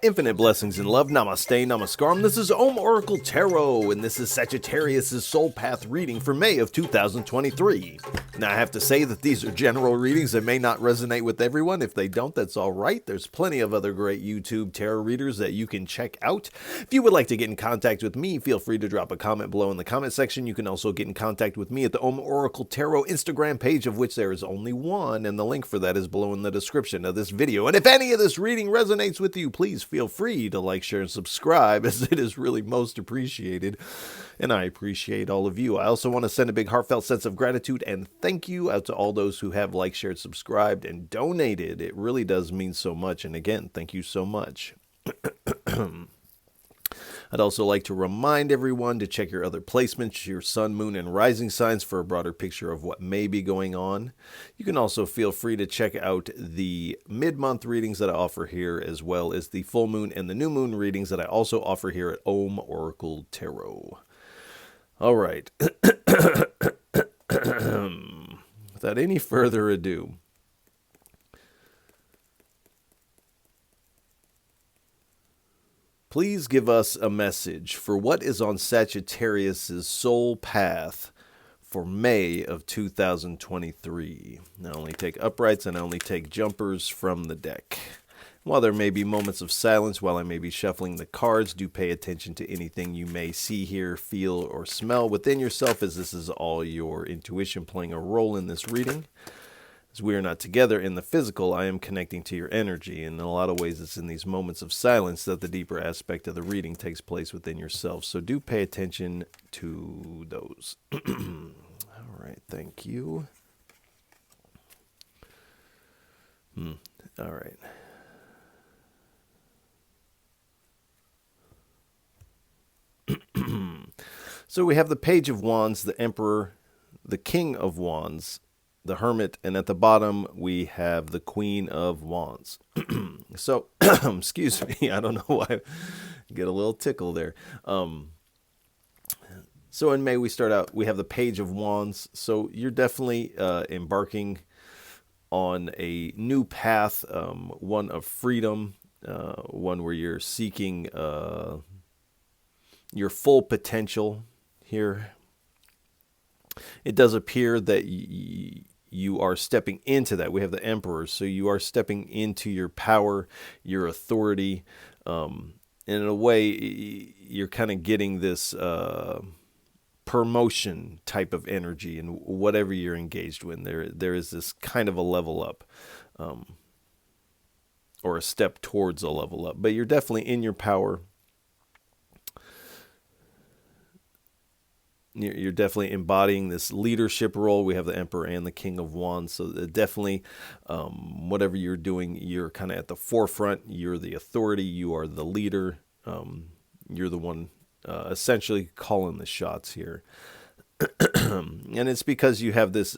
Infinite blessings and love. Namaste, namaskaram. This is Om Oracle Tarot, and this is Sagittarius' Soul Path reading for May of 2023. Now, I have to say that these are general readings that may not resonate with everyone. If they don't, that's all right. There's plenty of other great YouTube tarot readers that you can check out. If you would like to get in contact with me, feel free to drop a comment below in the comment section. You can also get in contact with me at the Om Oracle Tarot Instagram page, of which there is only one, and the link for that is below in the description of this video. And if any of this reading resonates with you, please feel free to like, share, and subscribe, as it is really most appreciated, and I appreciate all of you. I also want to send a big heartfelt sense of gratitude and thank you out to all those who have liked, shared, subscribed, and donated. It really does mean so much, and again, thank you so much. I'd also like to remind everyone to check your other placements, your sun, moon, and rising signs for a broader picture of what may be going on. You can also feel free to check out the mid-month readings that I offer here, as well as the full moon and the new moon readings that I also offer here at Om Oracle Tarot. All right. Without any further ado, please give us a message for what is on Sagittarius' soul path for May of 2023. I only take uprights and I only take jumpers from the deck. While there may be moments of silence while I may be shuffling the cards, do pay attention to anything you may see, hear, feel, or smell within yourself, as this is all your intuition playing a role in this reading. As we are not together in the physical, I am connecting to your energy, and in a lot of ways it's in these moments of silence that the deeper aspect of the reading takes place within yourself. So do pay attention to those. All right, thank you. All right. So we have the Page of Wands, the Emperor, the King of Wands, the Hermit, and at the bottom we have the Queen of Wands. So, excuse me, I don't know why I get a little tickle there. So in May we start out, we have the Page of Wands. So you're definitely embarking on a new path, one of freedom, one where you're seeking your full potential here. It does appear that you are stepping into that. We have the Emperor, so you are stepping into your power, your authority. And in a way, you're kind of getting this promotion type of energy in whatever you're engaged with. There is this kind of a level up, or a step towards a level up. But you're definitely in your power. You're definitely embodying this leadership role. We have the Emperor and the King of Wands. So definitely, whatever you're doing, you're kind of at the forefront. You're the authority. You are the leader. You're the one essentially calling the shots here. And it's because you have this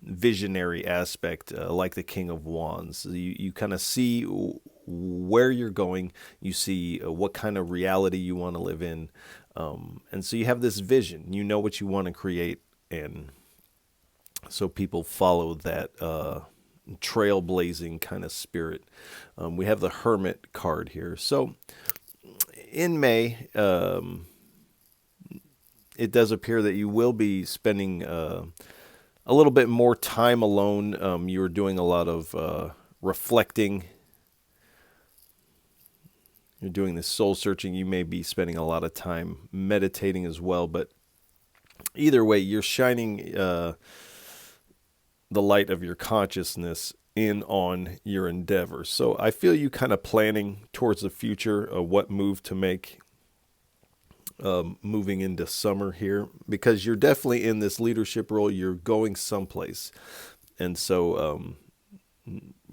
visionary aspect, like the King of Wands. You kind of see where you're going. You see what kind of reality you want to live in. And so you have this vision, you know what you want to create, and so people follow that trailblazing kind of spirit. We have the Hermit card here. So in May, it does appear that you will be spending a little bit more time alone. You're doing a lot of reflecting. You're doing this soul searching. You may be spending a lot of time meditating as well. But either way, you're shining the light of your consciousness in on your endeavor. So I feel you kind of planning towards the future of what move to make moving into summer here. Because you're definitely in this leadership role. You're going someplace. And so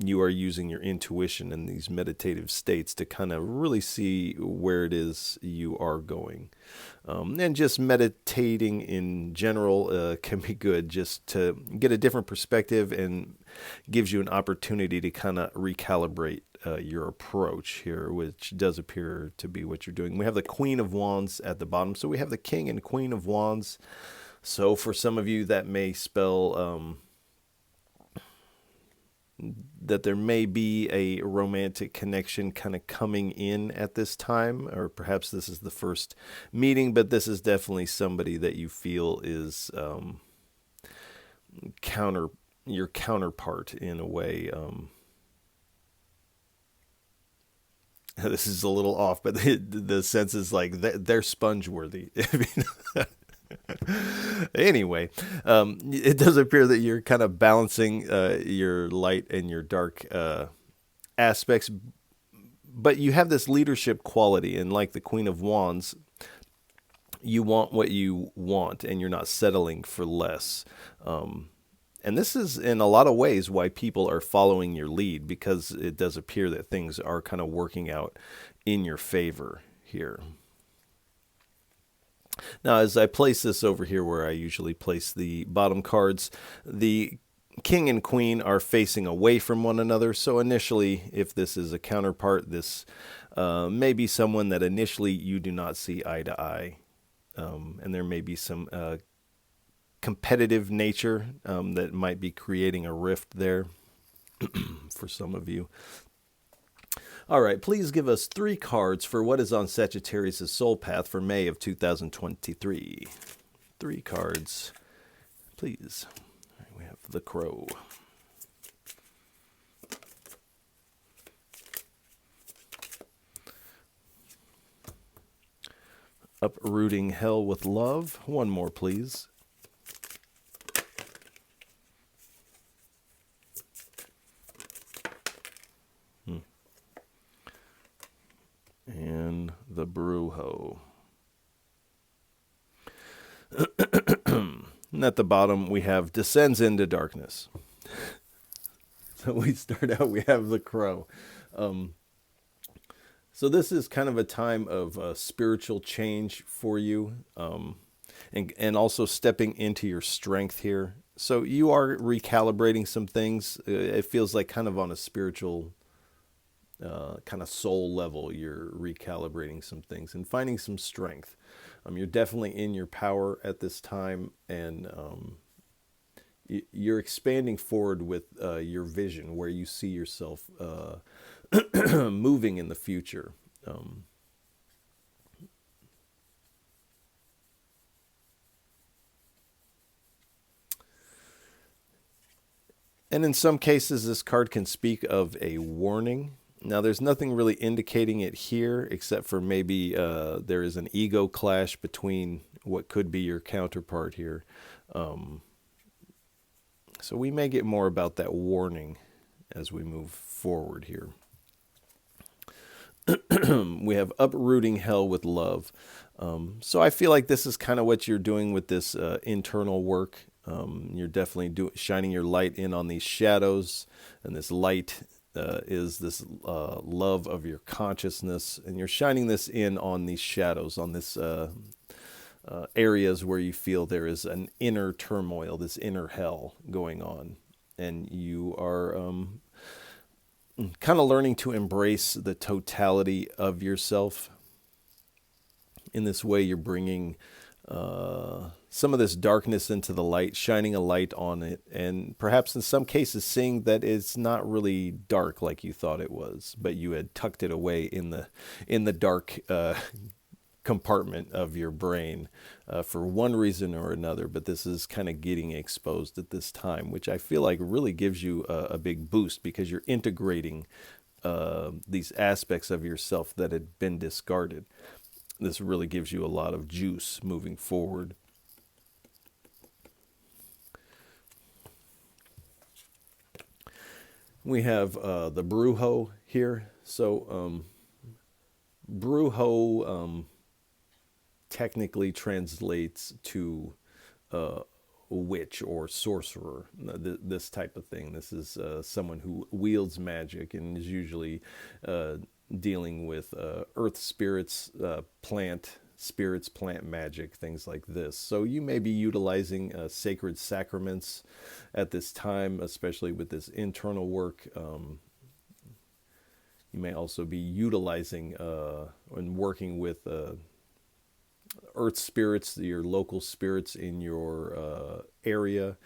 you are using your intuition in these meditative states to kind of really see where it is you are going. And just meditating in general can be good just to get a different perspective and gives you an opportunity to kind of recalibrate your approach here, which does appear to be what you're doing. We have the Queen of Wands at the bottom. So we have the King and Queen of Wands. So for some of you that may spell that there may be a romantic connection kind of coming in at this time, or perhaps this is the first meeting, but this is definitely somebody that you feel is your counterpart in a way. This is a little off, but the sense is like they're sponge worthy. Anyway, it does appear that you're kind of balancing your light and your dark aspects, but you have this leadership quality, and like the Queen of Wands, you want what you want, and you're not settling for less. And this is in a lot of ways why people are following your lead, because it does appear that things are kind of working out in your favor here. Now, as I place this over here where I usually place the bottom cards, the King and Queen are facing away from one another. So initially, if this is a counterpart, this may be someone that initially you do not see eye to eye. And there may be some competitive nature that might be creating a rift there for some of you. All right, please give us 3 cards for what is on Sagittarius' soul path for May of 2023. 3 cards, please. All right, we have the Crow. Uprooting hell with love. 1 more, please. And the Brujo. And at the bottom, we have Descends into Darkness. So we start out, we have the Crow. So this is kind of a time of spiritual change for you, and also stepping into your strength here. So you are recalibrating some things. It feels like kind of on a spiritual kind of soul level, you're recalibrating some things and finding some strength. You're definitely in your power at this time, and you're expanding forward with your vision, where you see yourself moving in the future. And in some cases, this card can speak of a warning. Now, there's nothing really indicating it here, except for maybe there is an ego clash between what could be your counterpart here. So we may get more about that warning as we move forward here. We have uprooting hell with love. So I feel like this is kind of what you're doing with this internal work. You're definitely shining your light in on these shadows, and this light is this love of your consciousness, and you're shining this in on these shadows, on this areas where you feel there is an inner turmoil, this inner hell going on, and you are kind of learning to embrace the totality of yourself. In this way, you're bringing some of this darkness into the light, shining a light on it, and perhaps in some cases seeing that it's not really dark like you thought it was, but you had tucked it away in the dark compartment of your brain for one reason or another. But this is kind of getting exposed at this time, which I feel like really gives you a big boost, because you're integrating these aspects of yourself that had been discarded. This really gives you a lot of juice moving forward. We have the Brujo here. So Brujo technically translates to witch or sorcerer, this type of thing. This is someone who wields magic and is usually dealing with earth spirits, plant spirits, plant magic, things like this. So you may be utilizing sacred sacraments at this time, especially with this internal work. You may also be utilizing and working with earth spirits, your local spirits in your area.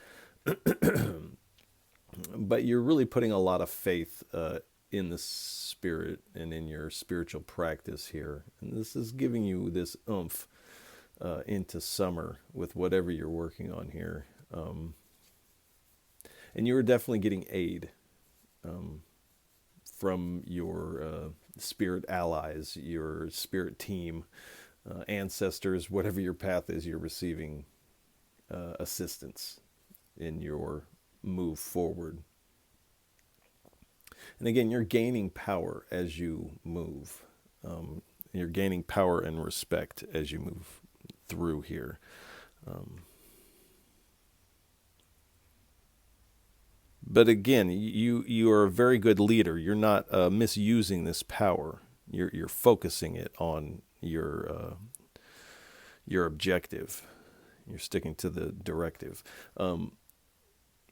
but you're really putting a lot of faith in the spirit and in your spiritual practice here. And this is giving you this oomph into summer with whatever you're working on here. And you're definitely getting aid from your spirit allies, your spirit team, ancestors, whatever your path is, you're receiving assistance in your move forward. And again, you're gaining power as you move. You're gaining power and respect as you move through here. But again, you are a very good leader. You're not misusing this power. You're focusing it on your objective. You're sticking to the directive.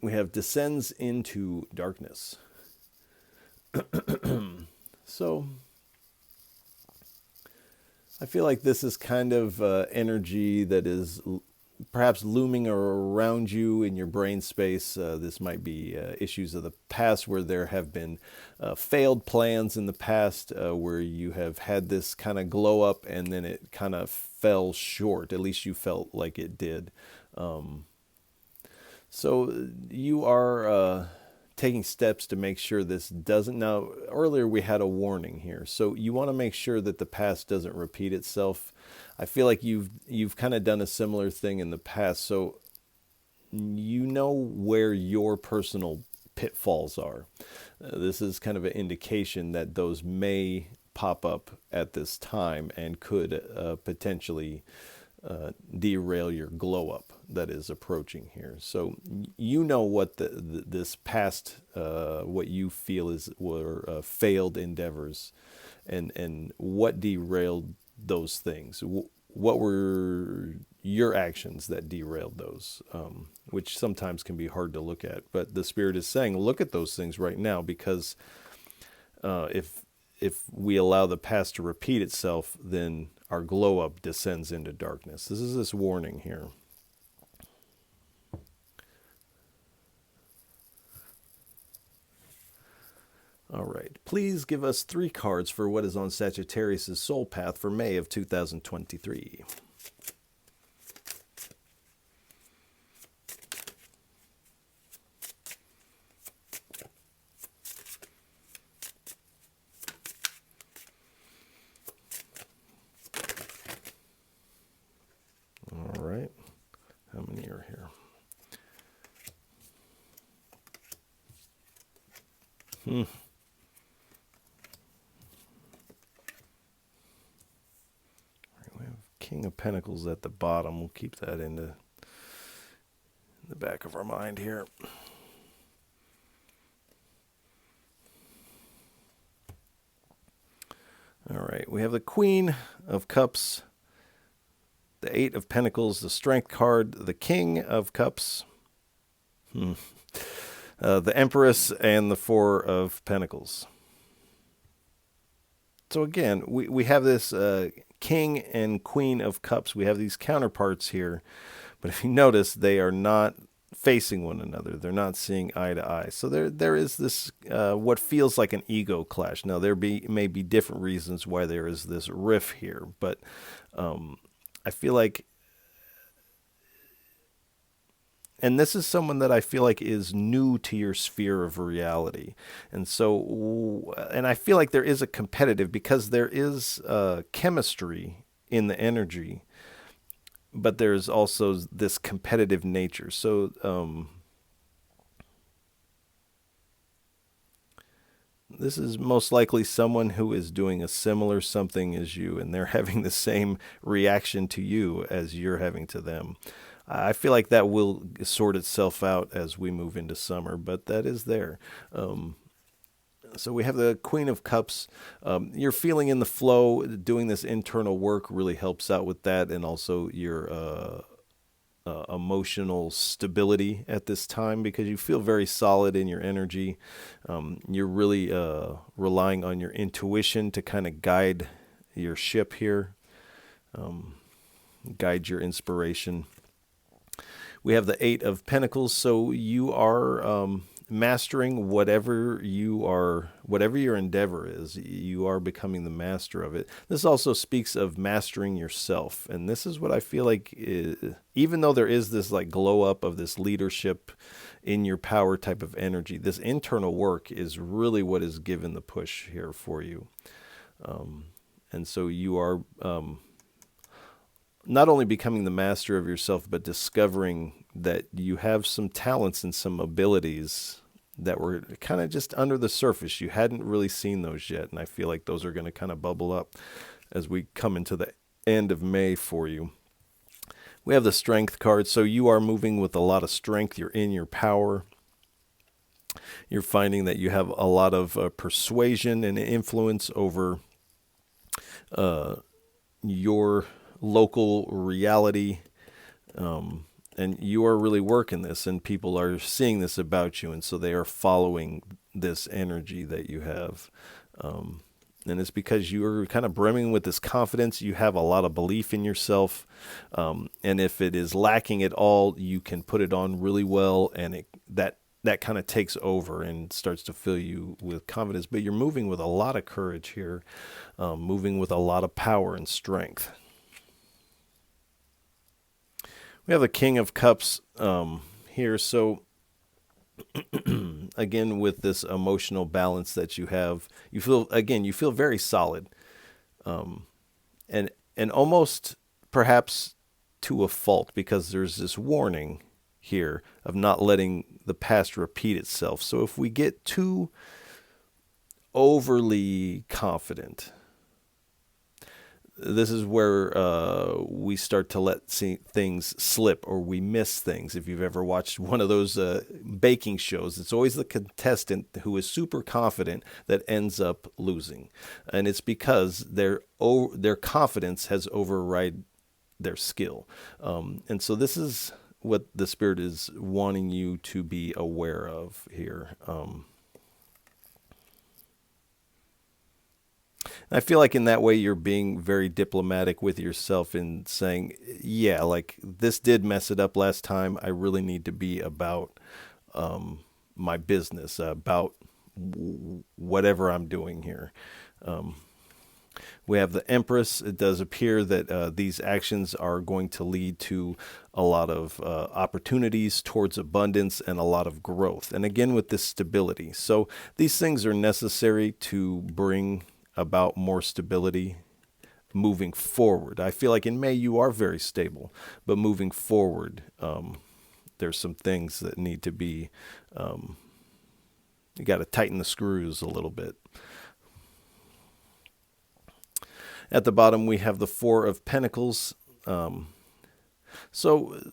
We have descends into darkness. So I feel like this is kind of energy that is perhaps looming around you in your brain space. This might be issues of the past where there have been failed plans in the past where you have had this kind of glow up and then it kind of fell short. At least you felt like it did. So you are taking steps to make sure this doesn't. Now, earlier we had a warning here. So you want to make sure that the past doesn't repeat itself. I feel like you've kind of done a similar thing in the past. So you know where your personal pitfalls are. This is kind of an indication that those may pop up at this time and could potentially derail your glow up that is approaching here. So you know what this past what you feel were failed endeavors, and what derailed those things. What were your actions that derailed those, which sometimes can be hard to look at. But the Spirit is saying, look at those things right now, because if we allow the past to repeat itself, then our glow up descends into darkness. This is this warning here. All right. Please give us 3 cards for what is on Sagittarius' soul path for May of 2023. All right. How many are here? We have King of Pentacles at the bottom. We'll keep that in the back of our mind here. All right. We have the Queen of Cups, the 8 of Pentacles, the Strength card, the King of Cups, the Empress, and the 4 of Pentacles. So again, we have this King and Queen of Cups. We have these counterparts here, but if you notice, they are not facing one another. They're not seeing eye to eye. So there is this what feels like an ego clash. Now there may be different reasons why there is this rift here, but I feel like, and this is someone that I feel like is new to your sphere of reality. And so, and I feel like there is a competitive, because there is chemistry in the energy, but there's also this competitive nature. So this is most likely someone who is doing a similar something as you, and they're having the same reaction to you as you're having to them. I feel like that will sort itself out as we move into summer, but that is there. So we have the Queen of Cups. You're feeling in the flow. Doing this internal work really helps out with that, and also your emotional stability at this time, because you feel very solid in your energy. You're really relying on your intuition to kind of guide your ship here, guide your inspiration. We have the 8 of Pentacles, so you are mastering whatever your endeavor is. You are becoming the master of it. This also speaks of mastering yourself. And this is what I feel like, even though there is this like glow up of this leadership in your power type of energy, this internal work is really what is given the push here for you. And so you are not only becoming the master of yourself, but discovering that you have some talents and some abilities that were kind of just under the surface. You hadn't really seen those yet. And I feel like those are going to kind of bubble up as we come into the end of May for you. We have the strength card. So you are moving with a lot of strength. You're in your power. You're finding that you have a lot of persuasion and influence over your local reality. And you are really working this, and people are seeing this about you, and so they are following this energy that you have. And it's because you are kind of brimming with this confidence. You have a lot of belief in yourself. And if it is lacking at all, you can put it on really well, and that kind of takes over and starts to fill you with confidence. But you're moving with a lot of courage here, moving with a lot of power and strength. We have the King of Cups here. So again, with this emotional balance that you have, you feel very solid, and almost perhaps to a fault, because there's this warning here of not letting the past repeat itself. So if we get too overly confident, this is where we start to let things slip, or we miss things. If you've ever watched one of those baking shows, it's always the contestant who is super confident that ends up losing. And it's because their confidence has override their skill. And so this is what the Spirit is wanting you to be aware of here. I feel like in that way you're being very diplomatic with yourself in saying, yeah, like this did mess it up last time. I really need to be about my business, about whatever I'm doing here. We have the Empress. It does appear that these actions are going to lead to a lot of opportunities towards abundance and a lot of growth. And again, with this stability. So these things are necessary to bring about more stability moving forward. I feel like in May you are very stable, but moving forward, there's some things that need to be, you got to tighten the screws a little bit. At the bottom, we have the Four of Pentacles. So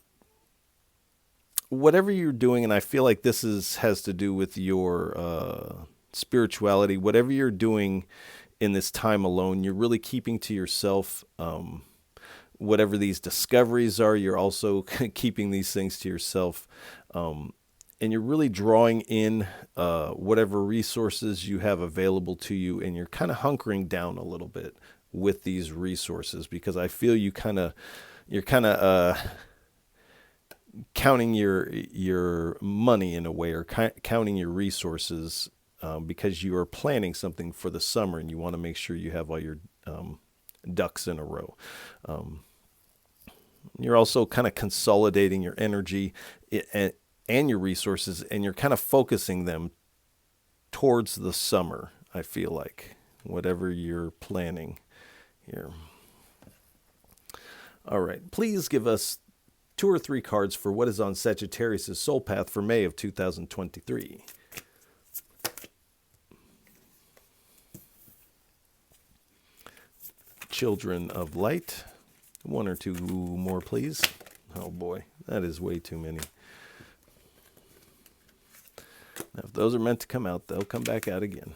whatever you're doing, and I feel like this has to do with your spirituality, whatever you're doing in this time alone, you're really keeping to yourself. Whatever these discoveries are, you're also keeping these things to yourself. And you're really drawing in whatever resources you have available to you, and you're kind of hunkering down a little bit with these resources, because I feel you're kind of counting your money in a way, or counting your resources, because you are planning something for the summer and you want to make sure you have all your ducks in a row. You're also kind of consolidating your energy and your resources, and you're kind of focusing them towards the summer, I feel like, whatever you're planning here. All right, please give us 2 or 3 cards for what is on Sagittarius' soul path for May of 2023. Children of Light. 1 or 2 more, please. Oh boy, that is way too many. Now, if those are meant to come out, they'll come back out again.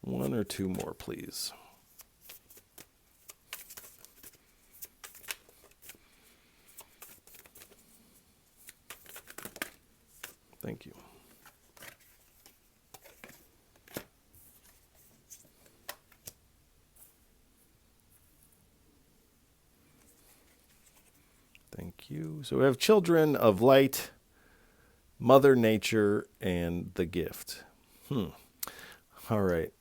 One or 2 more, please. Thank you. Thank you. So we have children of light, Mother Nature, and the gift. All right.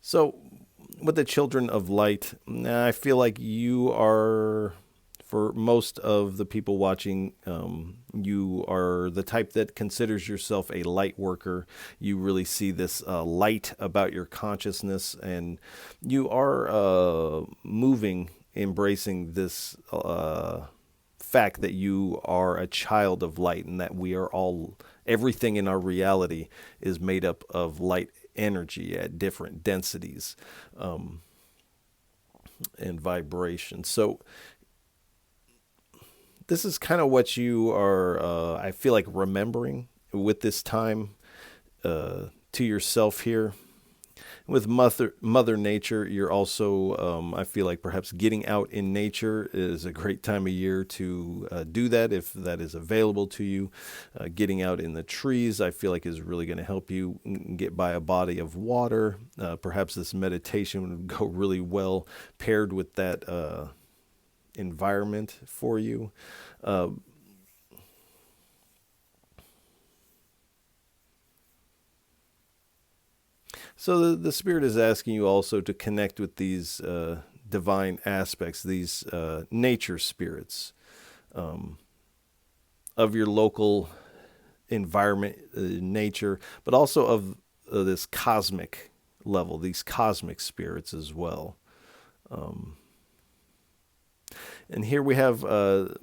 So with the children of light, I feel like you are, for most of the people watching, you are the type that considers yourself a light worker. You really see this light about your consciousness, and you are moving, embracing this fact that you are a child of light, and that we are all, everything in our reality is made up of light energy at different densities and vibration. So this is kind of what you are, I feel like, remembering with this time to yourself here. With Mother Nature, you're also, I feel like, perhaps getting out in nature is a great time of year to do that, if that is available to you. Getting out in the trees, I feel like, is really going to help you get by a body of water. Perhaps this meditation would go really well paired with that environment for you. So the Spirit is asking you also to connect with these divine aspects, these nature spirits of your local environment, nature, but also of this cosmic level, these cosmic spirits as well. And here we have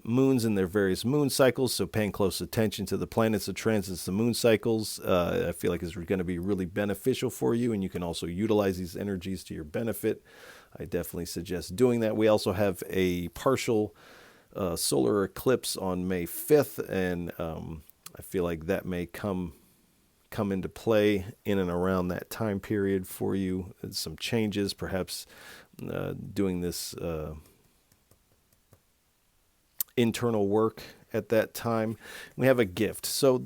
moons in their various moon cycles, so paying close attention to the planets that transits the moon cycles, I feel like is going to be really beneficial for you, and you can also utilize these energies to your benefit. I definitely suggest doing that. We also have a partial solar eclipse on May 5th, and I feel like that may come into play in and around that time period for you. Some changes, perhaps doing this internal work at that time. We have a gift. So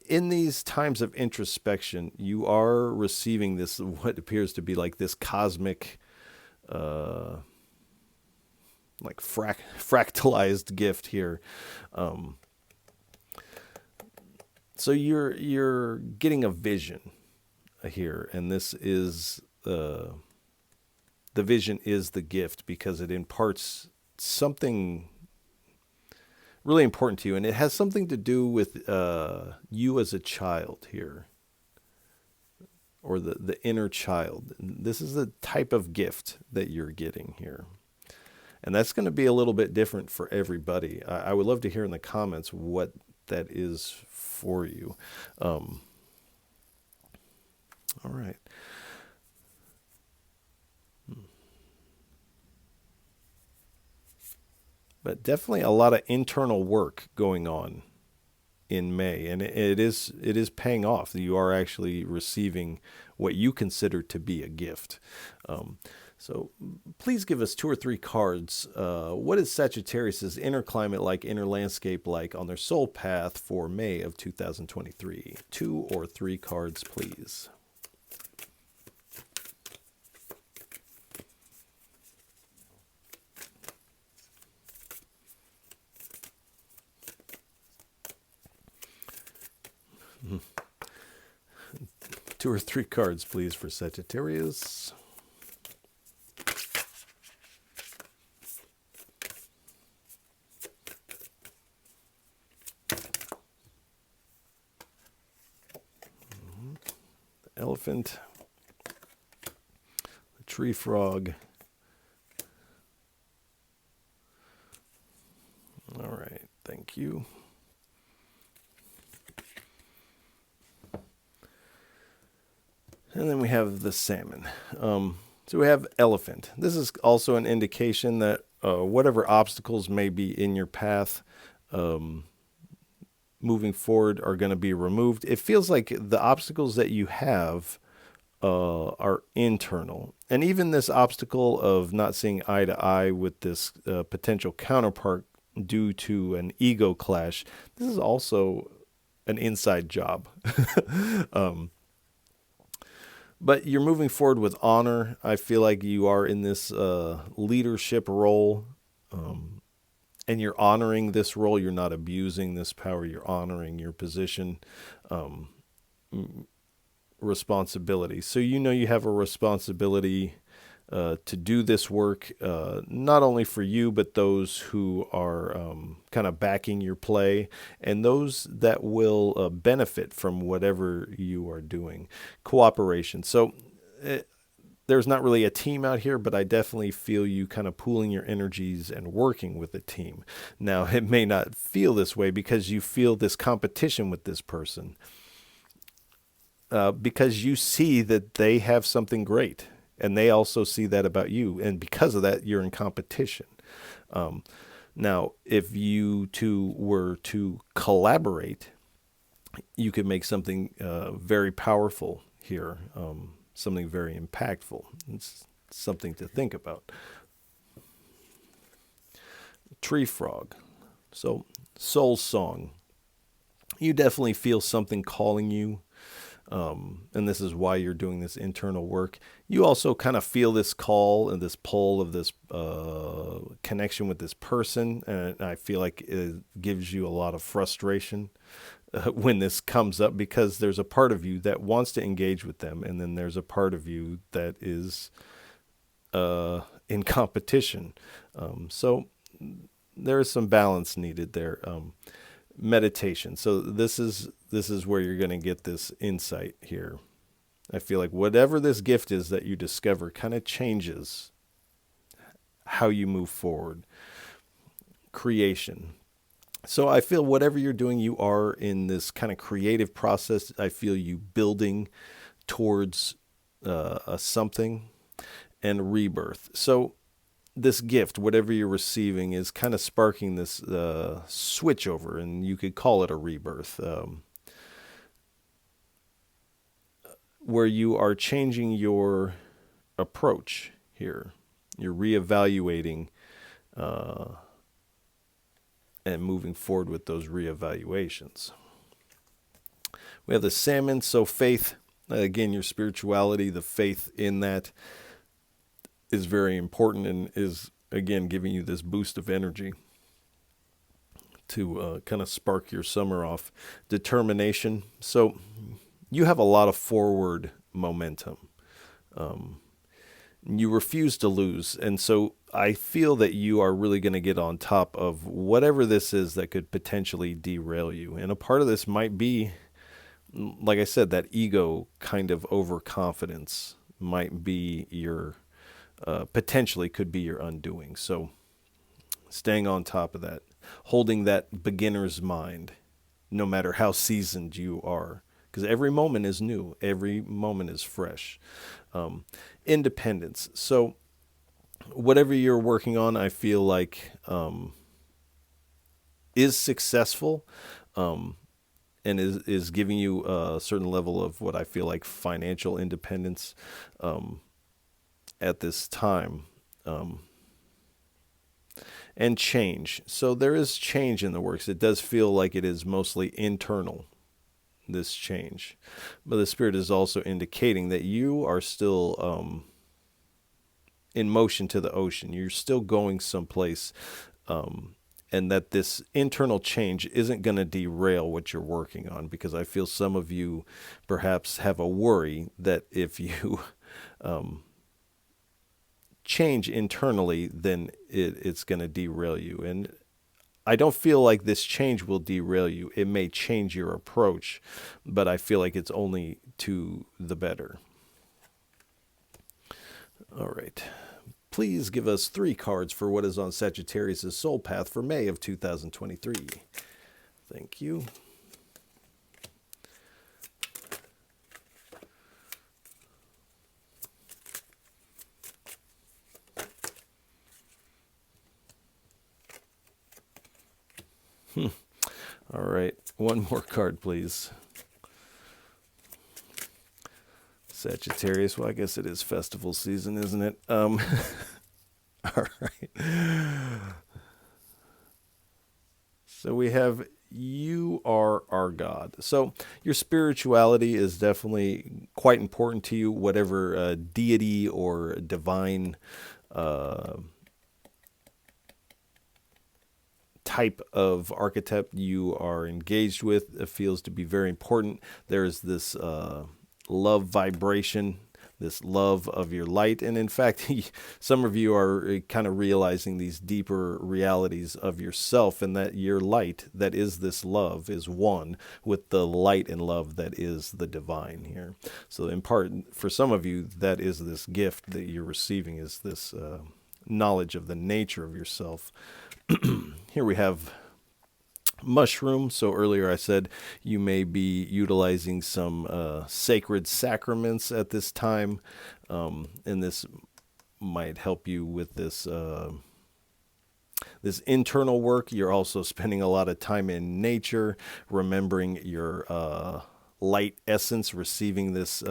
in these times of introspection, you are receiving this, what appears to be like this cosmic, like fractalized gift here. So you're getting a vision here, and this is the vision is the gift, because it imparts something really important to you, and it has something to do with you as a child here, or the inner child. This is the type of gift that you're getting here, and that's going to be a little bit different for everybody. I would love to hear in the comments what that is for you. All right. But definitely a lot of internal work going on in May, and it is paying off. You are actually receiving what you consider to be a gift. So please give us 2 or 3 cards. What is Sagittarius's inner climate like, inner landscape like on their soul path for May of 2023? 2 or 3 cards, please. Two or 3 cards, please, for Sagittarius. The elephant, the tree frog. All right, thank you. And then we have the salmon. So we have elephant. This is also an indication that whatever obstacles may be in your path moving forward are going to be removed. It feels like the obstacles that you have are internal. And even this obstacle of not seeing eye to eye with this potential counterpart due to an ego clash, this is also an inside job. But you're moving forward with honor. I feel like you are in this leadership role, and you're honoring this role. You're not abusing this power. You're honoring your position, um, responsibility. So you know you have a responsibility to do this work, not only for you, but those who are kind of backing your play and those that will benefit from whatever you are doing. Cooperation. So there's not really a team out here, but I definitely feel you kind of pooling your energies and working with a team. Now, it may not feel this way because you feel this competition with this person, because you see that they have something great and they also see that about you. And because of that, you're in competition. Now, if you two were to collaborate, you could make something very powerful here, something very impactful. It's something to think about. Tree frog. So, soul song. You definitely feel something calling you. And this is why you're doing this internal work. You also kind of feel this call and this pull of this connection with this person. And I feel like it gives you a lot of frustration when this comes up, because there's a part of you that wants to engage with them. And then there's a part of you that is in competition. So there is some balance needed there. Meditation. So this is where you're going to get this insight here. I feel like whatever this gift is that you discover kind of changes how you move forward. Creation. So I feel whatever you're doing, you are in this kind of creative process. I feel you building towards a something. And rebirth. So this gift, whatever you're receiving, is kind of sparking this switch over, and you could call it a rebirth, where you are changing your approach here. You're reevaluating and moving forward with those reevaluations. We have the salmon, so faith, again, your spirituality, the faith in that is very important and is, again, giving you this boost of energy to kind of spark your summer off. Determination. So you have a lot of forward momentum. You refuse to lose. And so I feel that you are really going to get on top of whatever this is that could potentially derail you. And a part of this might be, like I said, that ego kind of overconfidence might be your potentially could be your undoing. So staying on top of that, holding that beginner's mind, no matter how seasoned you are, because every moment is new. Every moment is fresh. Independence. So whatever you're working on, I feel like is successful, and is giving you a certain level of what I feel like financial independence, at this time, and change. So there is change in the works. It does feel like it is mostly internal, this change. But the Spirit is also indicating that you are still in motion to the ocean. You're still going someplace, and that this internal change isn't going to derail what you're working on, because I feel some of you perhaps have a worry that if you change internally, then it's going to derail you. And I don't feel like this change will derail you. It may change your approach, but I feel like it's only to the better. All right. Please give us 3 cards for what is on Sagittarius' soul path for May of 2023. Thank you. All right, one more card, please. Sagittarius, well, I guess it is festival season, isn't it? All right. So we have you are our God. So your spirituality is definitely quite important to you, whatever deity or divine type of archetype you are engaged with. It feels to be very important. There's this love vibration, this love of your light. And in fact, some of you are kind of realizing these deeper realities of yourself, and that your light, that is this love, is one with the light and love that is the divine here. So in part, for some of you, that is this gift that you're receiving, is this knowledge of the nature of yourself. Here we have mushroom. So earlier I said you may be utilizing some sacred sacraments at this time, and this might help you with this this internal work. You're also spending a lot of time in nature, remembering your light essence, receiving this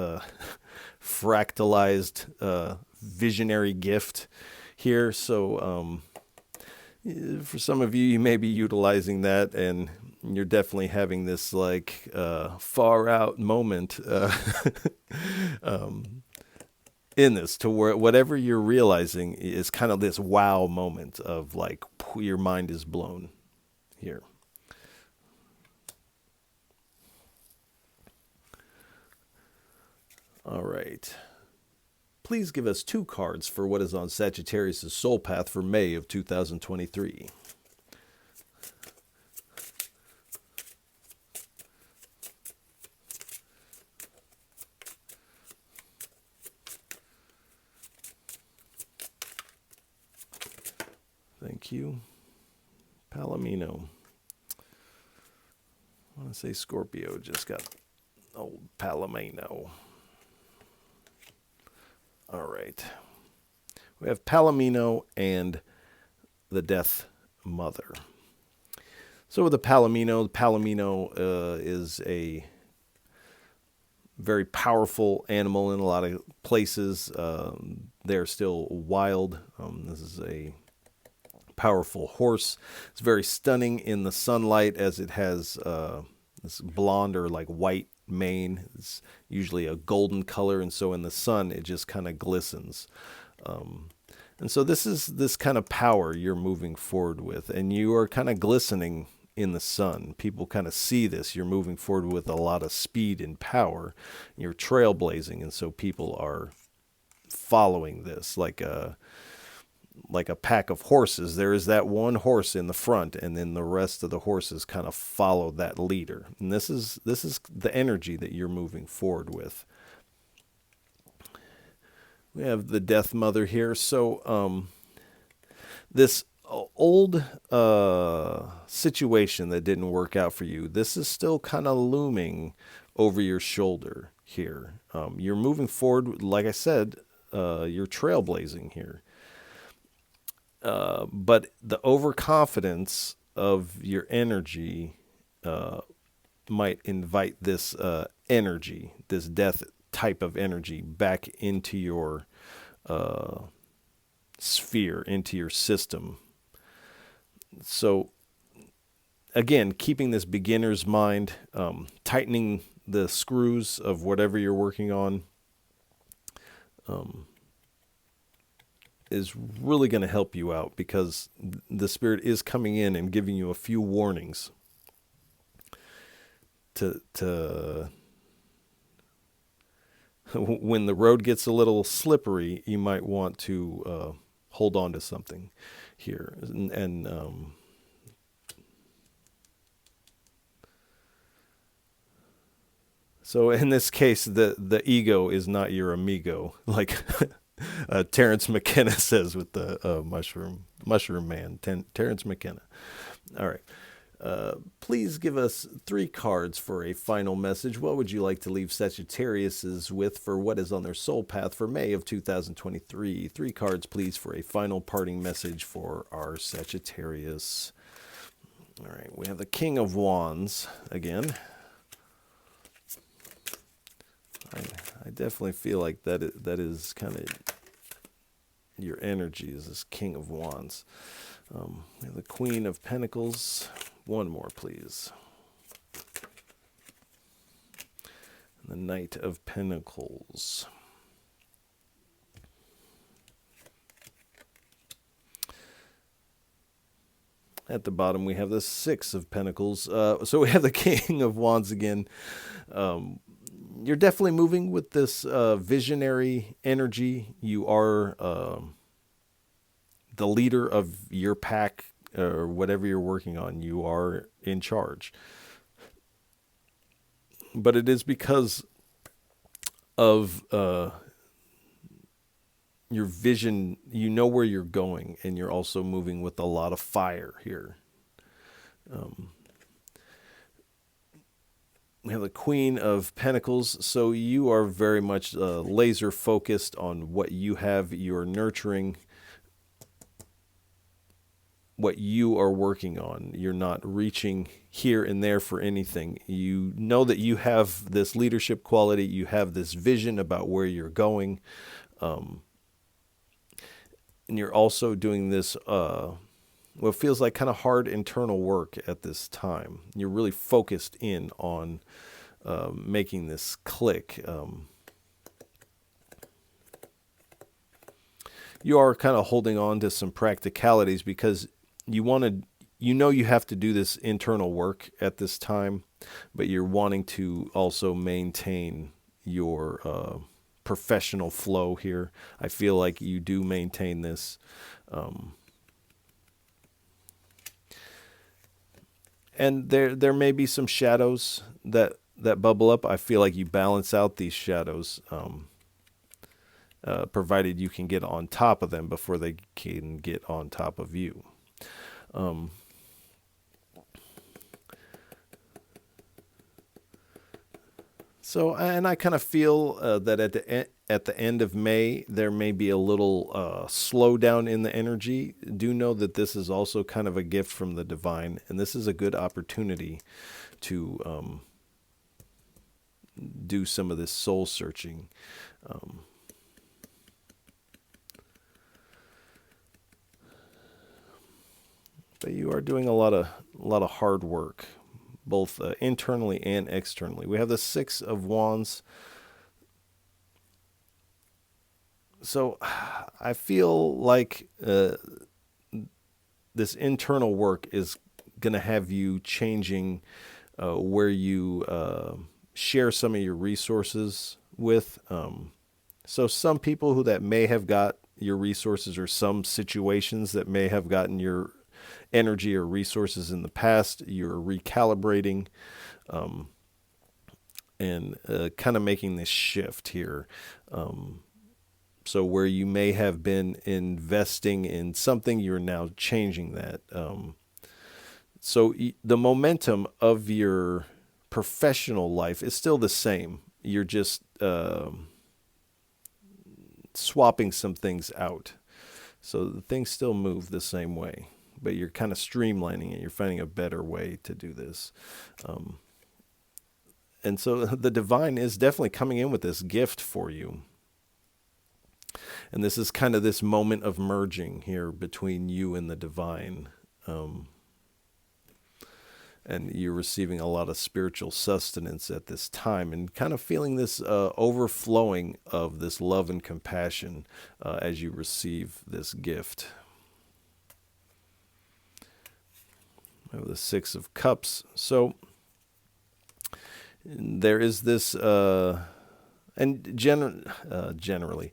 fractalized visionary gift here. So for some of you, you may be utilizing that, and you're definitely having this like far out moment in this, to where whatever you're realizing is kind of this wow moment of like your mind is blown here. All right. Please give us 2 cards for what is on Sagittarius' soul path for May of 2023. Thank you. Palomino. I want to say Scorpio just got old Palomino. All right. We have Palomino and the Death Mother. So with the Palomino is a very powerful animal in a lot of places. They're still wild. This is a powerful horse. It's very stunning in the sunlight, as it has this blonde or like white mane. It's usually a golden color, and so in the sun it just kind of glistens. And so this is this kind of power you're moving forward with, and you are kind of glistening in the sun. People kind of see this. You're moving forward with a lot of speed and power. You're trailblazing, and so people are following this like a pack of horses. There is that one horse in the front, and then the rest of the horses kind of follow that leader. And this is the energy that you're moving forward with. We have the Death Mother here. So this old situation that didn't work out for you, this is still kind of looming over your shoulder here. You're moving forward. Like I said, you're trailblazing here. But the overconfidence of your energy might invite this energy, this death type of energy, back into your sphere, into your system. So, again, keeping this beginner's mind, tightening the screws of whatever you're working on, is really going to help you out, because the Spirit is coming in and giving you a few warnings to when the road gets a little slippery, you might want to hold on to something here. And so in this case, the ego is not your amigo, like Terrence McKenna says with the Mushroom Man, Terrence McKenna. All right. Please give us 3 cards for a final message. What would you like to leave Sagittariuses with for what is on their soul path for May of 2023? 3 cards, please, for a final parting message for our Sagittarius. All right. We have the King of Wands again. I definitely feel like that is kind of your energy, is this King of Wands. We have the Queen of Pentacles, One more, please. The Knight of Pentacles. At the bottom, we have the Six of Pentacles. So we have the King of Wands again. You're definitely moving with this visionary energy. You are the leader of your pack or whatever you're working on. You are in charge. But it is because of your vision. You know where you're going, and you're also moving with a lot of fire here. We have the Queen of Pentacles, so you are very much laser focused on what you have. You're nurturing what you are working on. You're not reaching here and there for anything. You know that you have this leadership quality. You have this vision about where you're going. And you're also doing this, what feels like kind of hard internal work at this time. You're really focused in on making this click. You are kind of holding on to some practicalities because you have to do this internal work at this time, but you're wanting to also maintain your professional flow here. I feel like you do maintain this. And there may be some shadows that bubble up. I feel like you balance out these shadows, provided you can get on top of them before they can get on top of you. And I kind of feel that at the end of May, there may be a little slowdown in the energy. Do know that this is also kind of a gift from the divine, and this is a good opportunity to do some of this soul searching. But you are doing a lot of hard work, both internally and externally. We have the Six of Wands. So I feel like this internal work is going to have you changing where you share some of your resources with. So some people that may have got your resources, or some situations that may have gotten your energy or resources in the past, you're recalibrating and kind of making this shift here. So where you may have been investing in something, you're now changing that. So the momentum of your professional life is still the same. You're just swapping some things out. So the things still move the same way, but you're kind of streamlining it. You're finding a better way to do this. And so the divine is definitely coming in with this gift for you. And this is kind of this moment of merging here between you and the divine. And you're receiving a lot of spiritual sustenance at this time, and kind of feeling this overflowing of this love and compassion as you receive this gift. We have the Six of Cups. So there is this, generally,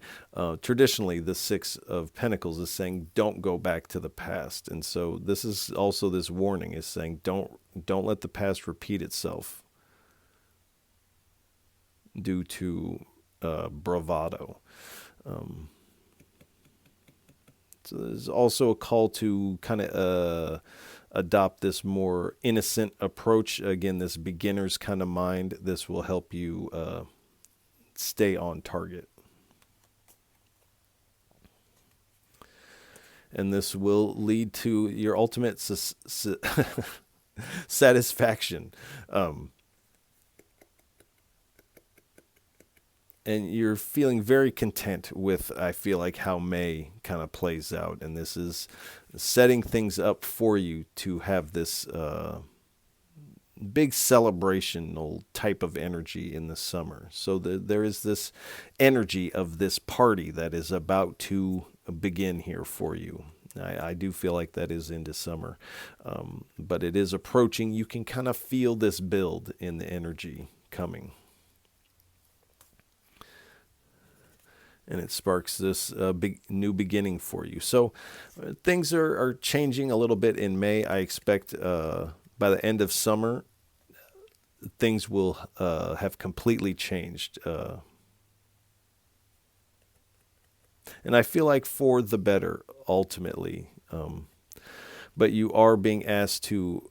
traditionally, the Six of Pentacles is saying, don't go back to the past. And so this is also this warning is saying, don't let the past repeat itself due to bravado. So there's also a call to kind of adopt this more innocent approach. Again, this beginner's kind of mind. This will help you stay on target. And this will lead to your ultimate satisfaction. and you're feeling very content with, I feel like, how May kind of plays out. And this is setting things up for you to have this big celebrational type of energy in the summer. So there is this energy of this party that is about to begin here for you. I do feel like that is into summer, but it is approaching. You can kind of feel this build in the energy coming. And it sparks this big new beginning for you. So things are changing a little bit in May. I expect by the end of summer, things will have completely changed. And I feel like for the better, ultimately. But you are being asked to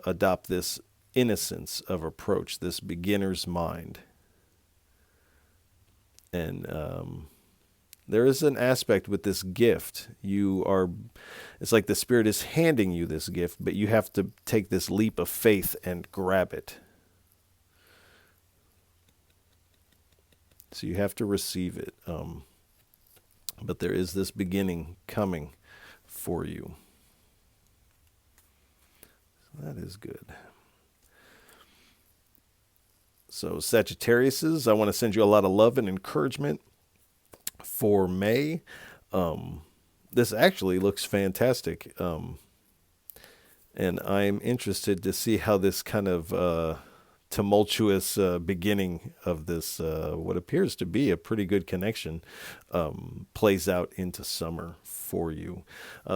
adopt this innocence of approach, this beginner's mind. And there is an aspect with this gift. It's like the Spirit is handing you this gift, but you have to take this leap of faith and grab it. So you have to receive it. But there is this beginning coming for you. So that is good. So Sagittariuses, I want to send you a lot of love and encouragement for May. This actually looks fantastic. And I'm interested to see how this kind of tumultuous beginning of this, what appears to be a pretty good connection, plays out into summer for you.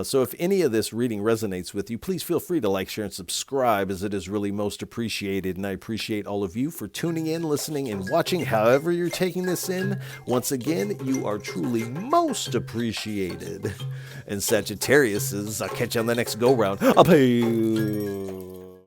So if any of this reading resonates with you, please feel free to like, share, and subscribe, as it is really most appreciated. And I appreciate all of you for tuning in, listening, and watching, however you're taking this in. Once again, you are truly most appreciated. And Sagittariuses, I'll catch you on the next go-round. I'll pay you.